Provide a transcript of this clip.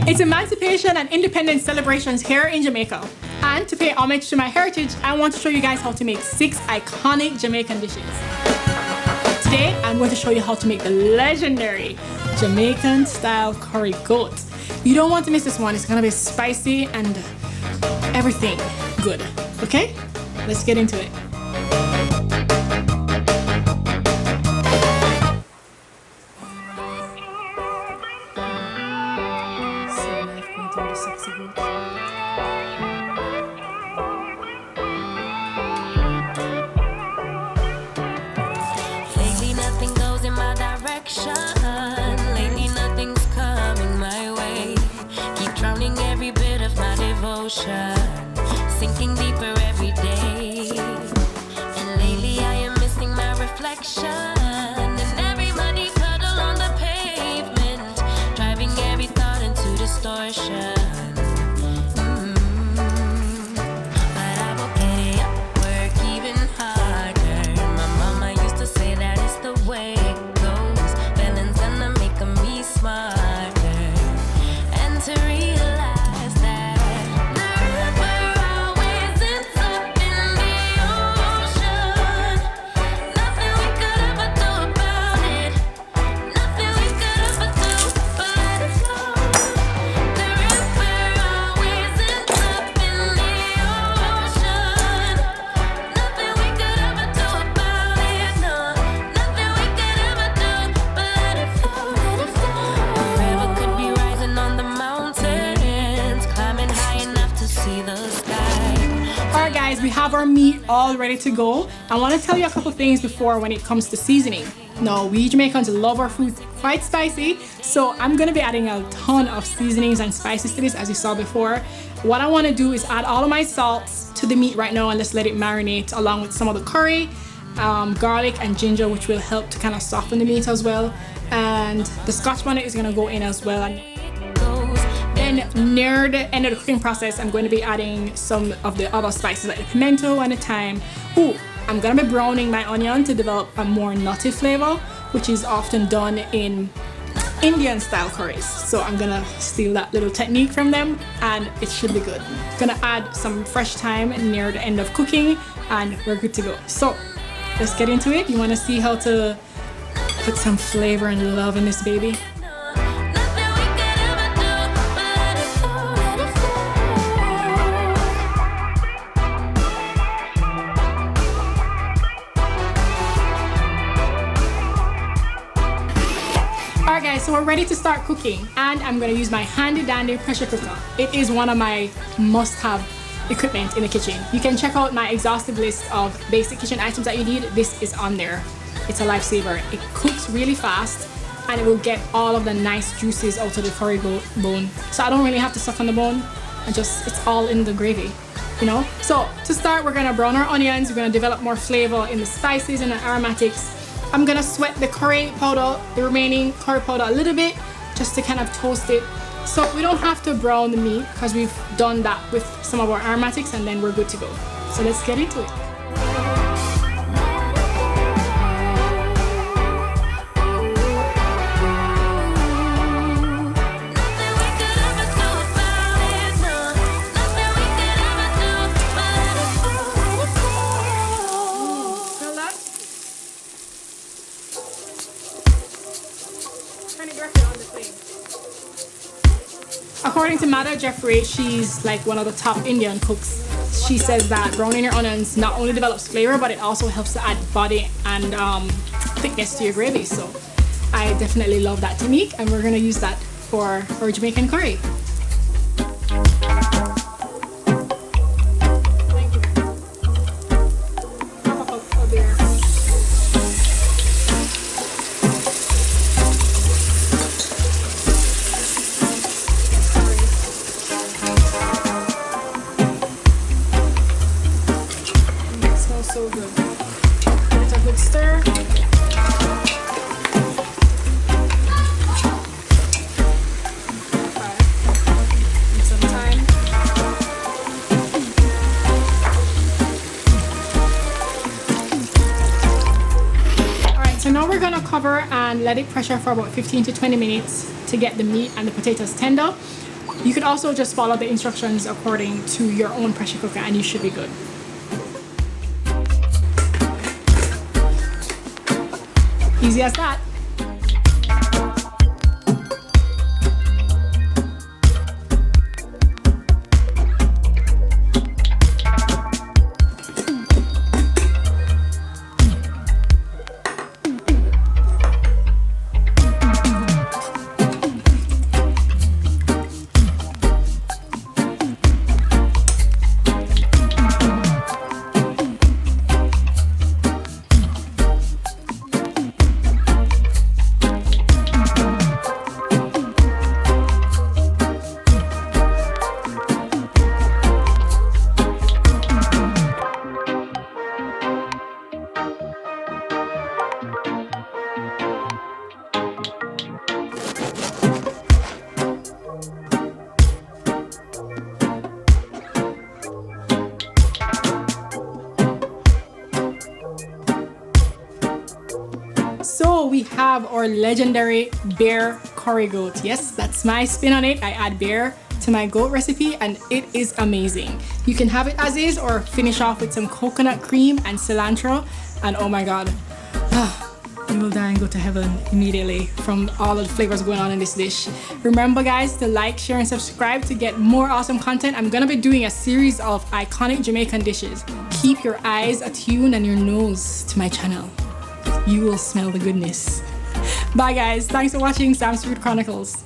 It's Emancipation and Independence celebrations here in Jamaica. And to pay homage to my heritage, I want to show you guys how to make 6 iconic Jamaican dishes. Today, I'm going to show you how to make the legendary Jamaican style curry goat. You don't want to miss this one. It's gonna be spicy and everything good. Okay? Let's get into it. Lately nothing goes in my direction. Lately nothing's coming my way. Keep drowning every bit of my devotion, sinking deeper every day. And lately I am missing my reflection. And everybody cuddle on the pavement, driving every thought into distortion. We have our meat all ready to go. I want to tell you a couple things before when it comes to seasoning. Now, we Jamaicans love our food quite spicy, so I'm going to be adding a ton of seasonings and spices to this, as you saw before. What I want to do is add all of my salts to the meat right now and just let it marinate along with some of the curry, garlic and ginger, which will help to kind of soften the meat as well. And the Scotch bonnet is going to go in as well. And near the end of the cooking process, I'm going to be adding some of the other spices like the pimento and the thyme. Ooh, I'm going to be browning my onion to develop a more nutty flavor, which is often done in Indian style curries. So I'm going to steal that little technique from them and it should be good. I'm going to add some fresh thyme near the end of cooking and we're good to go. So let's get into it. You want to see how to put some flavor and love in this baby? Alright guys, so we're ready to start cooking and I'm going to use my handy dandy pressure cooker. It is one of my must-have equipment in the kitchen. You can check out my exhaustive list of basic kitchen items that you need. This is on there. It's a lifesaver. It cooks really fast and it will get all of the nice juices out of the curry goat bone. So I don't really have to suck on the bone. It's all in the gravy, you know? So to start, we're going to brown our onions. We're going to develop more flavor in the spices and the aromatics. I'm gonna sweat the curry powder, the remaining curry powder a little bit, just to kind of toast it. So we don't have to brown the meat because we've done that with some of our aromatics and then we're good to go. So let's get into it. According to Mother Jeffrey, she's like one of the top Indian cooks. She says that browning your onions not only develops flavor, but it also helps to add body and thickness to your gravy. So I definitely love that technique and we're gonna use that for our Jamaican curry. So good. Give it a good stir. Some thyme. Alright, so now we're gonna cover and let it pressure for about 15 to 20 minutes to get the meat and the potatoes tender. You could also just follow the instructions according to your own pressure cooker and you should be good. Easy as that. So we have our legendary bear curry goat. Yes, that's my spin on it. I add bear to my goat recipe and it is amazing. You can have it as is or finish off with some coconut cream and cilantro and oh my god, you will die and go to heaven immediately from all of the flavors going on in this dish. Remember guys to like, share and subscribe to get more awesome content. I'm gonna be doing a series of iconic Jamaican dishes. Keep your eyes attuned and your nose to my channel. You will smell the goodness. Bye guys, thanks for watching Sam's Food Chronicles.